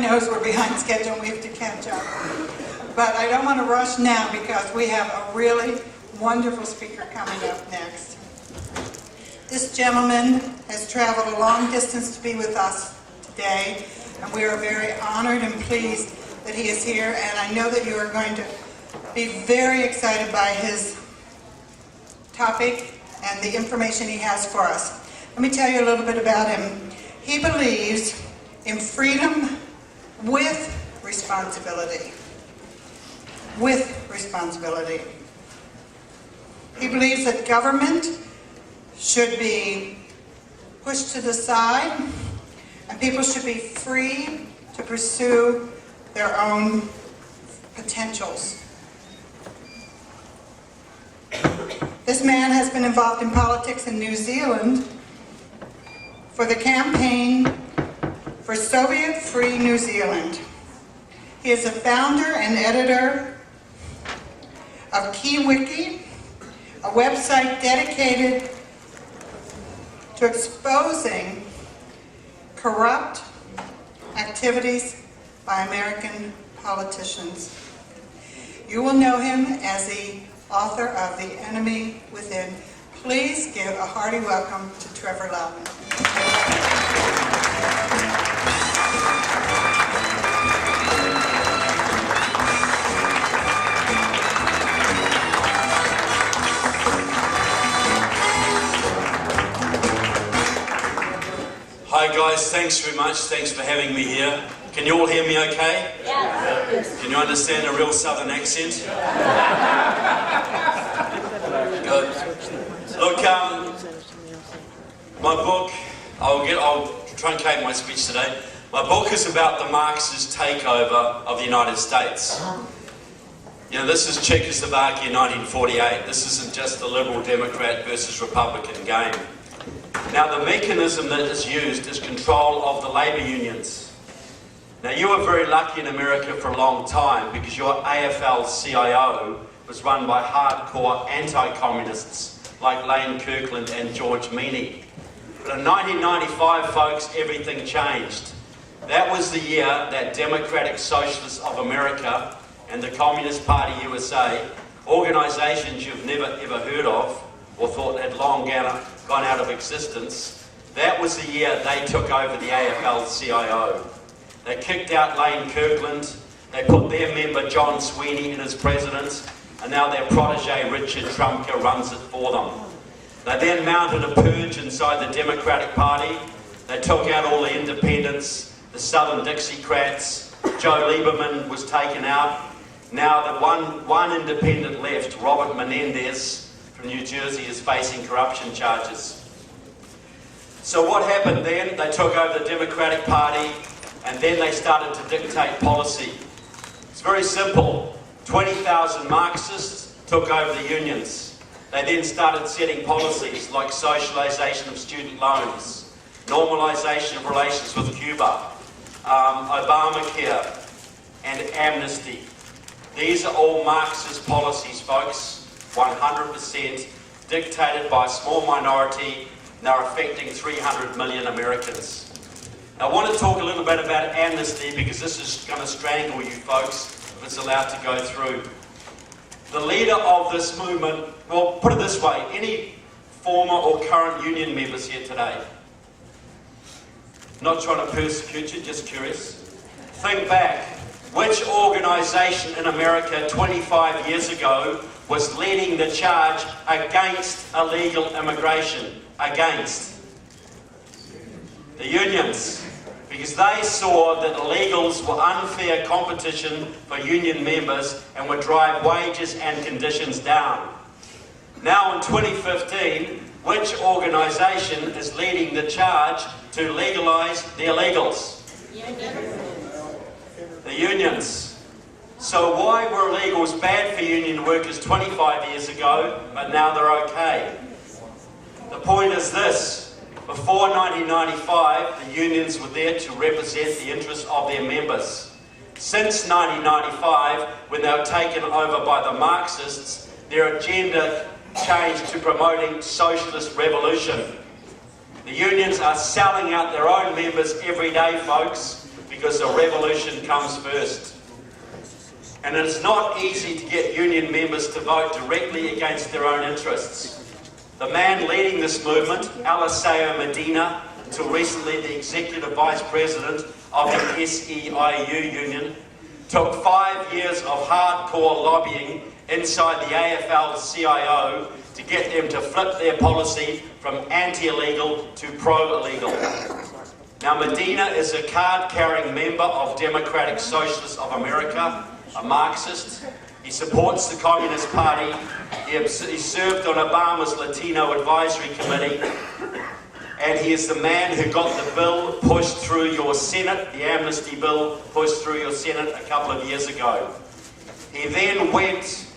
knows we're behind schedule and we have to catch up. But I don't want to rush now because we have a really wonderful speaker coming up next. This gentleman has traveled a long distance to be with us today, and we are very honored and pleased that he is here, and I know that you are going to be very excited by his topic and the information he has for us. Let me tell you a little bit about him. He believes in freedom with responsibility. With responsibility. He believes that government should be pushed to the side and people should be free to pursue their own potentials. This man has been involved in politics in New Zealand for the campaign for Soviet-free New Zealand. He is a founder and editor of KeyWiki, a website dedicated to exposing corrupt activities by American politicians. You will know him as the author of The Enemy Within. Please give a hearty welcome to Trevor Loudon. Hi guys, thanks very much. Thanks for having me here. Can you all hear me okay? Yes. Can you understand a real southern accent? Good. Look, my book, I'll truncate my speech today. My book is about the Marxist takeover of the United States. You know, this is Czechoslovakia in 1948. This isn't just the Liberal Democrat versus Republican game. Now, the mechanism that is used is control of the labour unions. Now, you were very lucky in America for a long time because your AFL-CIO was run by hardcore anti-communists like Lane Kirkland and George Meany. But in 1995, folks, everything changed. That was the year that Democratic Socialists of America and the Communist Party USA, organisations you've never ever heard of or thought had long gone out of existence, that was the year they took over the AFL-CIO. They kicked out Lane Kirkland, they put their member John Sweeney in as president, and now their protege Richard Trumka runs it for them. They then mounted a purge inside the Democratic Party. They took out all the independents, the Southern Dixiecrats. Joe Lieberman was taken out. Now the one independent left, Robert Menendez from New Jersey, is facing corruption charges. So what happened then? They took over the Democratic Party and then they started to dictate policy. It's very simple. 20,000 Marxists took over the unions. They then started setting policies like socialisation of student loans, normalisation of relations with Cuba, Obamacare, and amnesty. These are all Marxist policies, folks, 100% dictated by a small minority, and they're affecting 300 million Americans. Now, I want to talk a little bit about amnesty because this is going to strangle you folks if it's allowed to go through. The leader of this movement, well, put it this way, any former or current union members here today? Not trying to persecute you, just curious. Think back. Which organisation in America 25 years ago was leading the charge against illegal immigration? Against? The unions. Because they saw that illegals were unfair competition for union members and would drive wages and conditions down. Now in 2015, which organisation is leading the charge to legalise the illegals? The unions. So why were illegals bad for union workers 25 years ago, but now they're okay? The point is this. Before 1995, the unions were there to represent the interests of their members. Since 1995, when they were taken over by the Marxists, their agenda changed to promoting socialist revolution. The unions are selling out their own members every day, folks, because because the revolution comes first. And it is not easy to get union members to vote directly against their own interests. The man leading this movement, Eliseo Medina, until recently the Executive Vice President of the SEIU Union, took 5 years of hardcore lobbying inside the AFL-CIO to get them to flip their policy from anti-illegal to pro-illegal. Now, Medina is a card-carrying member of Democratic Socialists of America, a Marxist. He supports the Communist Party. He served on Obama's Latino Advisory Committee. And he is the man who got the bill pushed through your Senate, the amnesty bill pushed through your Senate a couple of years ago. He then went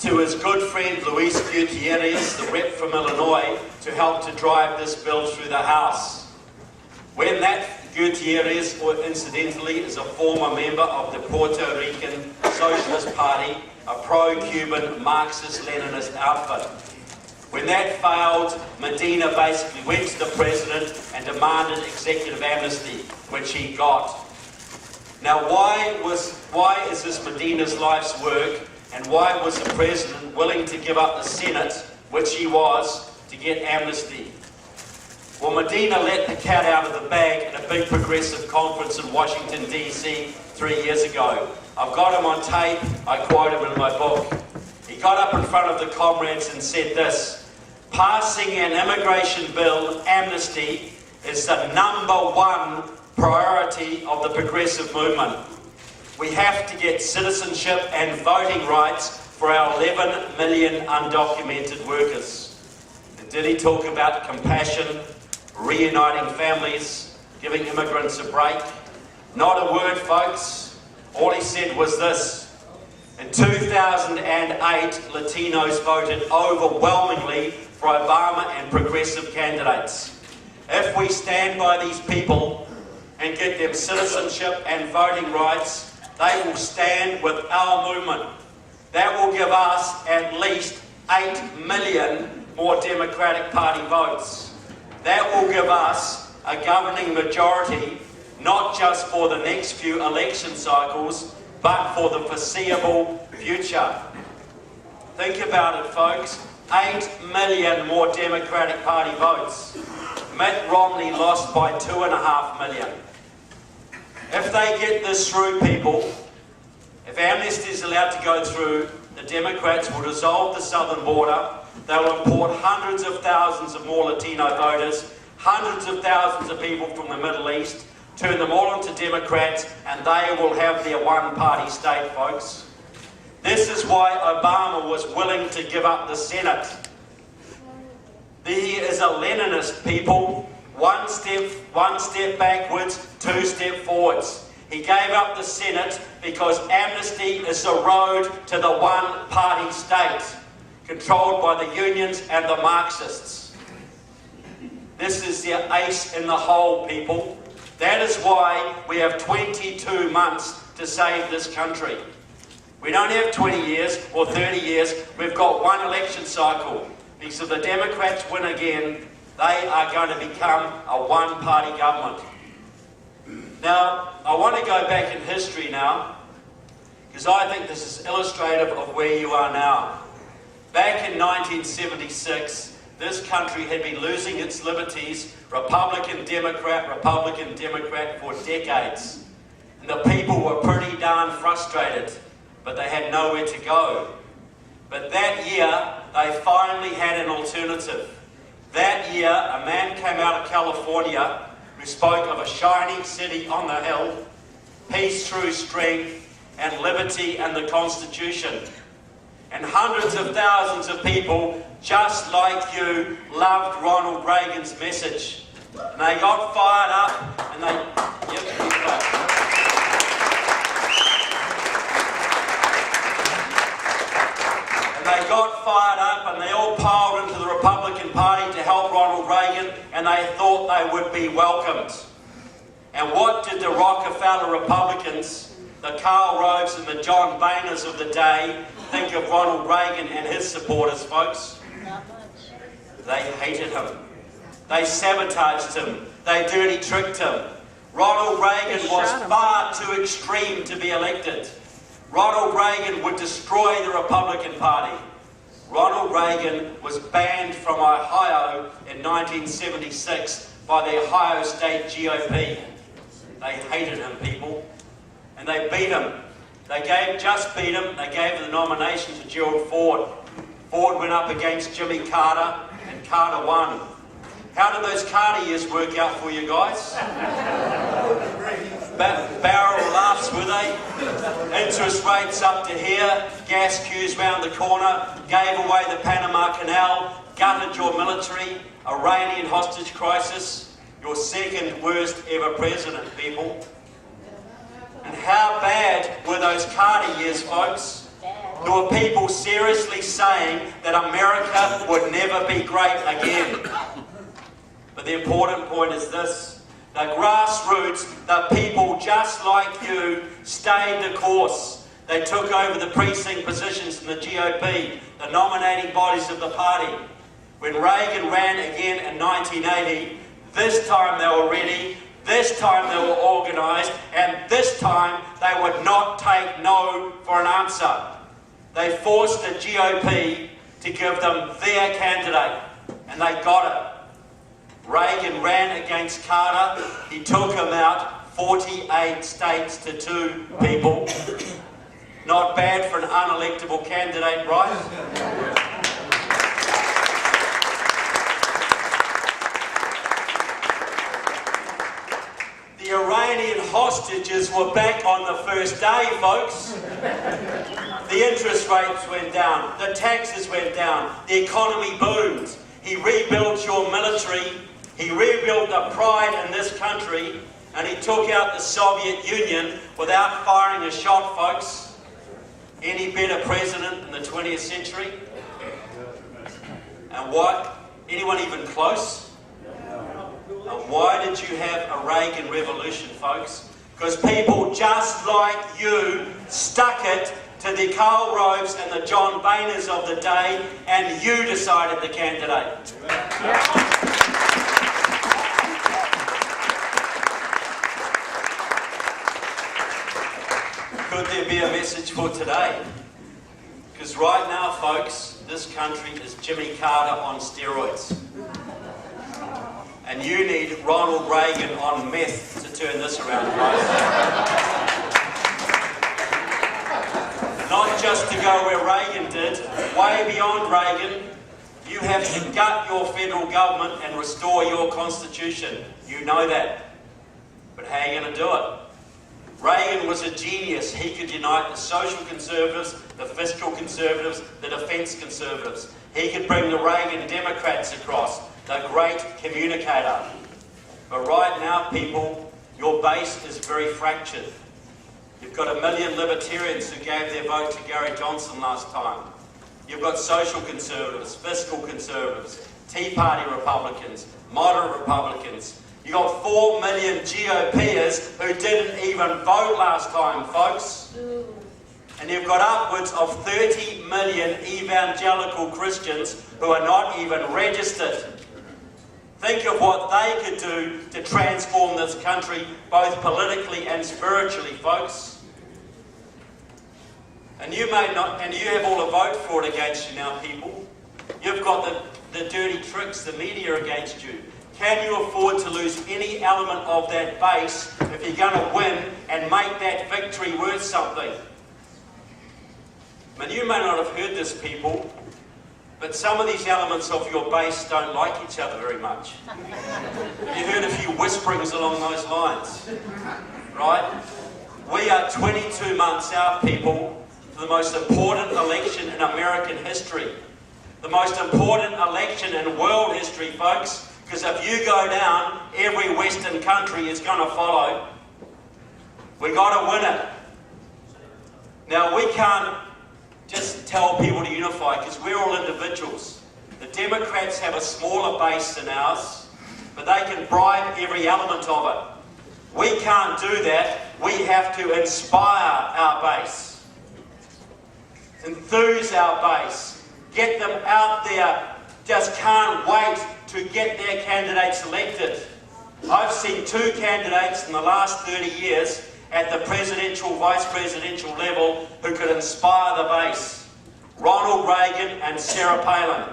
to his good friend Luis Gutierrez, the rep from Illinois, to help to drive this bill through the House. When that Gutierrez, incidentally, is a former member of the Puerto Rican Socialist Party, a pro-Cuban Marxist-Leninist outfit. When that failed, Medina basically went to the president and demanded executive amnesty, which he got. Now, why is this Medina's life's work, and why was the president willing to give up the Senate, which he was, to get amnesty? Well, Medina let the cat out of the bag at a big progressive conference in Washington, D.C. 3 years ago. I've got him on tape. I quote him in my book. He got up in front of the comrades and said this: "Passing an immigration bill, amnesty, is the #1 priority of the progressive movement. We have to get citizenship and voting rights for our 11 million undocumented workers." And did he talk about compassion, reuniting families, giving immigrants a break? Not a word, folks. All he said was this: in 2008, Latinos voted overwhelmingly for Obama and progressive candidates. If we stand by these people and get them citizenship and voting rights, they will stand with our movement. That will give us at least 8 million more Democratic Party votes. That will give us a governing majority, not just for the next few election cycles, but for the foreseeable future. Think about it, folks. 8 million more Democratic Party votes. Mitt Romney lost by 2.5 million. If they get this through, people, if amnesty is allowed to go through, the Democrats will dissolve the southern border. They will import hundreds of thousands of more Latino voters, hundreds of thousands of people from the Middle East, turn them all into Democrats, and they will have their one-party state, folks. This is why Obama was willing to give up the Senate. He is a Leninist, people. One step backwards, 2 steps forwards. He gave up the Senate because amnesty is the road to the one-party state, controlled by the unions and the Marxists. This is the ace in the hole, people. That is why we have 22 months to save this country. We don't have 20 years or 30 years. We've got one election cycle. Because if the Democrats win again, they are going to become a one-party government. Now, I want to go back in history now, because I think this is illustrative of where you are now. Back in 1976, this country had been losing its liberties, Republican, Democrat, for decades. And the people were pretty darn frustrated, but they had nowhere to go. But that year, they finally had an alternative. That year, a man came out of California who spoke of a shining city on the hill, peace through strength, and liberty and the Constitution. And hundreds of thousands of people, just like you, loved Ronald Reagan's message. And they got fired up, and they got fired up, and they all piled into the Republican Party to help Ronald Reagan, and they thought they would be welcomed. And what did the Rockefeller Republicans, the Karl Roves and the John Boehners of the day, think of Ronald Reagan and his supporters, folks? They hated him. They sabotaged him. They dirty tricked him. Ronald Reagan was far too extreme to be elected. Ronald Reagan would destroy the Republican Party. Ronald Reagan was banned from Ohio in 1976 by the Ohio State GOP. They hated him, people, and they beat him. They just beat him. They gave the nomination to Gerald Ford. Ford went up against Jimmy Carter, and Carter won. How did those Carter years work out for you guys? Barrel laughs, were they? Interest rates up to here, gas queues round the corner, gave away the Panama Canal, gutted your military, Iranian hostage crisis, your second worst ever president, people. And how bad were those Carter years, folks? There were people seriously saying that America would never be great again. But the important point is this: the grassroots, the people just like you, stayed the course. They took over the precinct positions in the GOP, the nominating bodies of the party. When Reagan ran again in 1980, this time they were ready, this time they were organised, and this time they would not take no for an answer. They forced the GOP to give them their candidate, and they got it. Reagan ran against Carter. He took him out 48 states to 2, people. Not bad for an unelectable candidate, right? The Iranian hostages were back on the first day, folks. The interest rates went down. The taxes went down. The economy boomed. He rebuilt your military. He rebuilt the pride in this country, and he took out the Soviet Union without firing a shot, folks. Any better president in the 20th century? And what? Anyone even close? And why did you have a Reagan revolution, folks? Because people just like you stuck it to the Karl Roves and the John Boehners of the day, and you decided the candidate. Could there be a message for today? Because right now, folks, this country is Jimmy Carter on steroids. And you need Ronald Reagan on meth to turn this around, guys. Not just to go where Reagan did, way beyond Reagan. You have to gut your federal government and restore your constitution. You know that. But how are you going to do it? Reagan was a genius. He could unite the social conservatives, the fiscal conservatives, the defence conservatives. He could bring the Reagan Democrats across, the great communicator. But right now, people, your base is very fractured. You've got 1 million libertarians who gave their vote to Gary Johnson last time. You've got social conservatives, fiscal conservatives, Tea Party Republicans, moderate Republicans. You've got 4 million GOPers who didn't even vote last time, folks. And you've got upwards of 30 million evangelical Christians who are not even registered. Think of what they could do to transform this country, both politically and spiritually, folks. And you may not, and you have all the vote fraud against you now, people. You've got the dirty tricks, the media against you. Can you afford to lose any element of that base if you're going to win and make that victory worth something? I mean, you may not have heard this, people, but some of these elements of your base don't like each other very much. You heard a few whisperings along those lines, right? We are 22 months out, people, for the most important election in American history. The most important election in world history, folks. Because if you go down, every Western country is going to follow. We've got to win it. Now, we can't just tell people to unify because we're all individuals. The Democrats have a smaller base than ours, but they can bribe every element of it. We can't do that. We have to inspire our base, enthuse our base, get them out there. Just can't wait to get their candidates elected. I've seen two candidates in the last 30 years at the presidential, vice presidential level who could inspire the base. Ronald Reagan and Sarah Palin.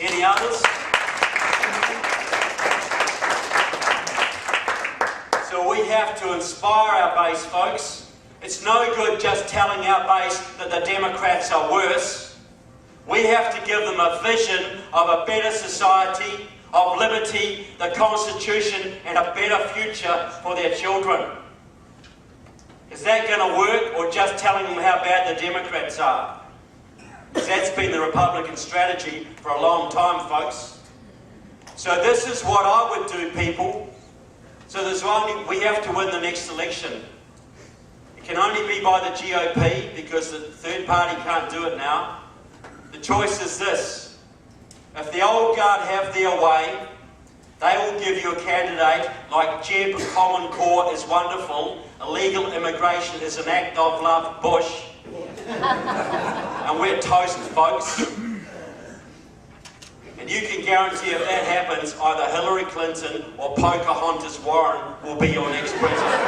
Any others? So we have to inspire our base, folks. It's no good just telling our base that the Democrats are worse. We have to give them a vision of a better society, of liberty, the Constitution, and a better future for their children. Is that going to work, or just telling them how bad the Democrats are? Because that's been the Republican strategy for a long time, folks. So this is what I would do, people. So we have to win the next election. It can only be by the GOP, because the third party can't do it now. The choice is this. If the old guard have their way, they will give you a candidate like Jeb, Common Core is wonderful, illegal immigration is an act of love, Bush. And we're toast, folks. And you can guarantee if that happens, either Hillary Clinton or Pocahontas Warren will be your next president.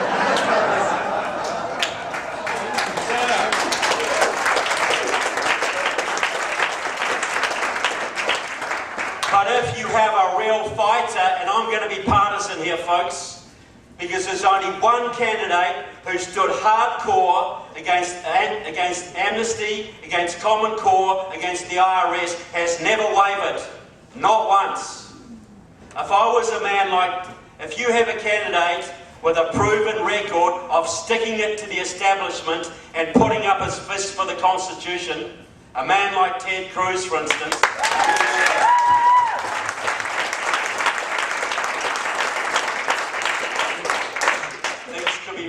But if you have a real fighter, and I'm going to be partisan here, folks, because there's only one candidate who stood hardcore against amnesty, against Common Core, against the IRS, has never wavered. Not once. If I was a man like, if you have a candidate with a proven record of sticking it to the establishment and putting up his fist for the Constitution, a man like Ted Cruz, for instance,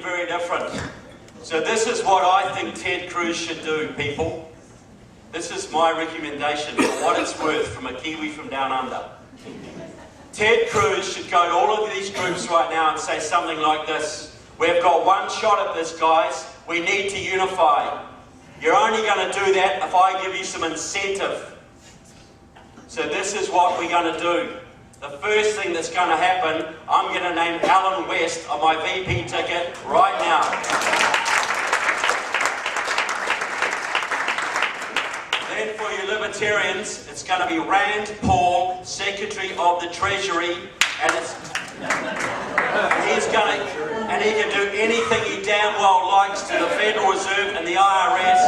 very different. So this is what I think Ted Cruz should do, people. This is my recommendation for what it's worth from a Kiwi from down under. Ted Cruz should go to all of these groups right now and say something like this. We've got one shot at this, guys. We need to unify. You're only going to do that if I give you some incentive. So this is what we're going to do. The first thing that's going to happen, I'm going to name Alan West on my VP ticket right now. Then for you libertarians, it's going to be Rand Paul, Secretary of the Treasury, and he can do anything he damn well likes to the Federal Reserve and the IRS.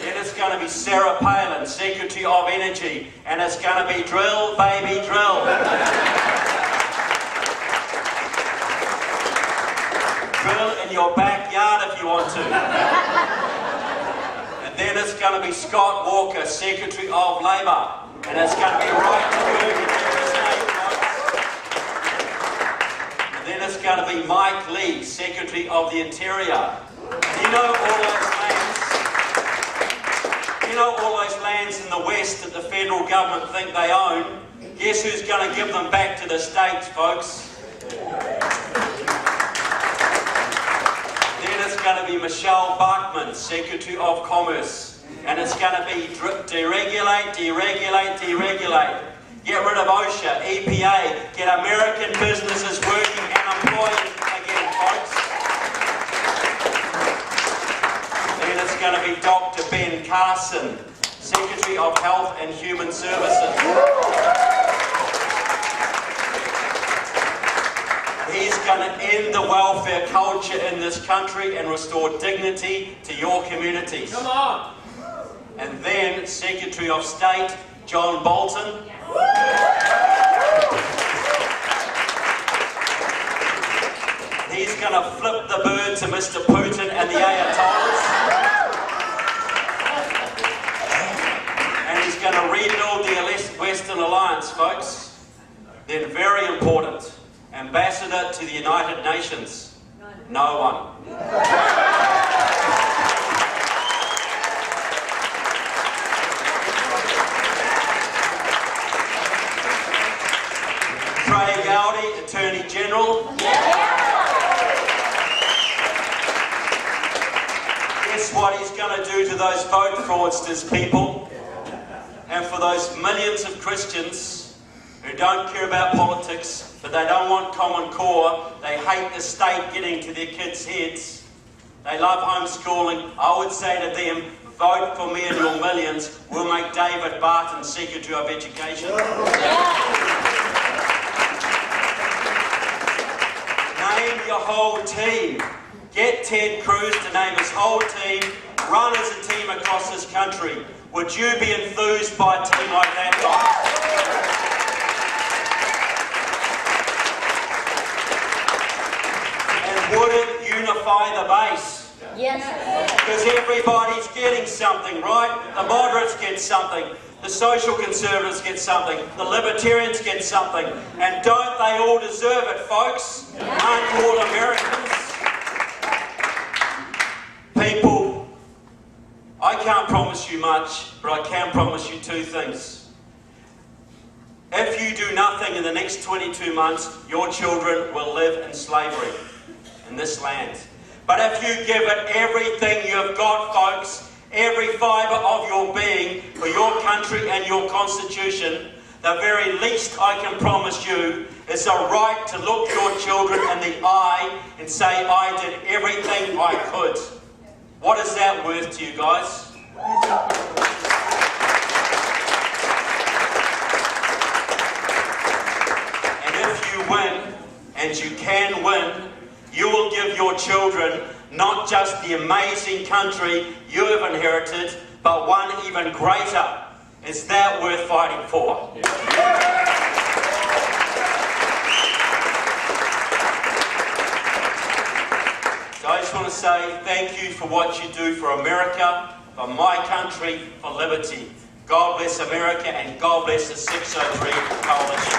It's going to be Sarah Palin, Secretary of Energy, and it's going to be drill, baby, drill. Drill in your backyard if you want to. And then it's going to be Scott Walker, Secretary of Labour, and it's going to be right to work in every state, folks. And then it's going to be Mike Lee, Secretary of the Interior. Do you know all those lands? You know all those lands in the West that the federal government think they own? Guess who's going to give them back to the states, folks? Then it's going to be Michelle Bachmann, Secretary of Commerce. And it's going to be deregulate, deregulate, deregulate. Get rid of OSHA, EPA, get American businesses working and employing again, folks. Then it's going to be Dr. Ben Carson, Secretary of Health and Human Services. He's going to end the welfare culture in this country and restore dignity to your communities. Come on! And then Secretary of State, John Bolton. He's going to flip the bird to Mr. Putin and the Ayatollahs. And he's going to rebuild the Western Alliance, folks. Then very important, ambassador to the United Nations. No one. Trey Gowdy, Attorney General. Guess guess what he's going to do to those vote fraudsters, people? And for those millions of Christians who don't care about politics, but they don't want Common Core, they hate the state getting to their kids' heads, they love homeschooling, I would say to them, vote for me and your millions, we'll make David Barton Secretary of Education. Name your whole team. Get Ted Cruz to name his whole team, run as a team across this country. Would you be enthused by a team like that, guys? And would it unify the base? Yes. Because everybody's getting something, right? The moderates get something, the social conservatives get something, the libertarians get something, and don't they all deserve it, folks? Aren't you all Americans? People, I can't promise you much, but I can promise you two things. If you do nothing in the next 22 months, your children will live in slavery in this land. But if you give it everything you've got, folks, every fibre of your being for your country and your constitution, the very least I can promise you is a right to look your children in the eye and say, I did everything I could. What is that worth to you guys? And if you win, and you can win, you will give your children not just the amazing country you have inherited, but one even greater. Is that worth fighting for? So I just want to say thank you for what you do for America, for my country, for liberty. God bless America and God bless the 603 Coalition.